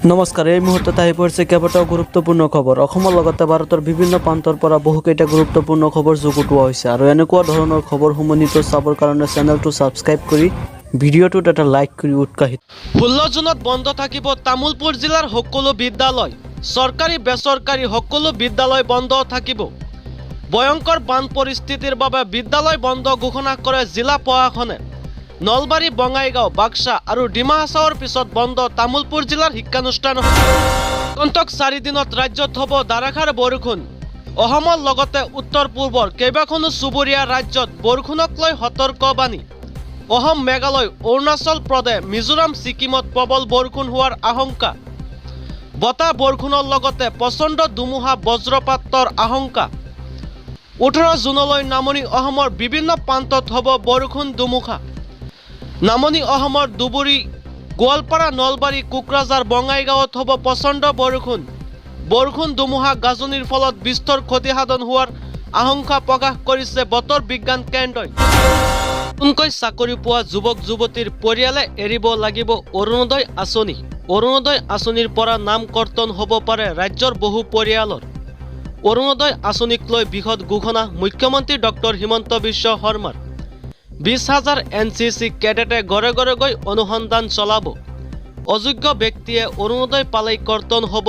নমস্কাৰ, এই মুহূৰ্তত আহি পৰিছে কেইবাটাও গুৰুত্বপূৰ্ণ খবৰ। অসমৰ লগতে ভাৰতৰ বিভিন্ন প্ৰান্তৰ পৰা বহুকেইটা গুৰুত্বপূৰ্ণ খবৰ যুগুতোৱা হৈছে আৰু এনেকুৱা ধৰণৰ খবৰসমূহ নিতৌ চাবৰ কাৰণে চেনেলটো ছাবস্ক্ৰাইব কৰি ভিডিঅ'টোত এটা লাইক কৰি উৎসাহিত। 16 জুনত বন্ধ থাকিব তামুলপুৰ জিলাৰ সকলো বিদ্যালয়। চৰকাৰী বেচৰকাৰী সকলো বিদ্যালয় বন্ধ থাকিব। ভয়ংকৰ বান পৰিস্থিতিৰ বাবে বিদ্যালয় বন্ধ ঘোষণা কৰে জিলা প্ৰশাসনে। নলবাৰী, বঙাইগাঁও, বাক্সা আৰু ডিমা হাছাওৰ পিছত বন্ধ তামুলপুৰ জিলাৰ শিক্ষানুষ্ঠান। আগন্তুক 4 দিনত ৰাজ্যত হ'ব ধাৰাসাৰ বৰষুণ। অসমৰ লগতে উত্তৰ পূৰ্বৰ কেইবাখনো চুবুৰীয়া ৰাজ্যত বৰষুণক লৈ সতৰ্কবাণী। অসম, মেঘালয়, অৰুণাচল প্ৰদেশ, মিজোৰাম, ছিকিমত প্ৰবল বৰষুণ হোৱাৰ আশংকা। বতাহ বৰষুণৰ লগতে প্ৰচণ্ড ধুমুহা বজ্ৰপাতৰ আশংকা। 18 জুনলৈ নামনি অসমৰ বিভিন্ন প্ৰান্তত হ'ব বৰষুণ ধুমুহা। নামনি অসমৰ ধুবুৰী, গোৱালপাৰা, নলবাৰী, কোকৰাঝাৰ, বঙাইগাঁৱত হ'ব প্ৰচণ্ড বৰষুণ। বৰষুণ ধুমুহা গাজনিৰ ফলত বিস্তৰ ক্ষতিসাধন হোৱাৰ আশংকা প্ৰকাশ কৰিছে বতৰ বিজ্ঞান কেন্দ্ৰই। নতুনকৈ চাকৰি পোৱা যুৱক যুৱতীৰ পৰিয়ালে এৰিব লাগিব অৰুণোদয় আঁচনি। অৰুণোদয় আঁচনিৰ পৰা নাম কৰ্তন হ'ব পাৰে ৰাজ্যৰ বহু পৰিয়ালৰ। অৰুণোদয় আঁচনিক লৈ বৃহৎ ঘোষণা মুখ্যমন্ত্ৰী ডক্টৰ হিমন্ত বিশ্ব শৰ্মাৰ। 20,000 NCC কেডেটে ঘৰে ঘৰে গৈ অনুসন্ধান চলাব। অযোগ্য ব্যক্তিয়ে অৰুণোদয় পালেই কৰ্তন হ'ব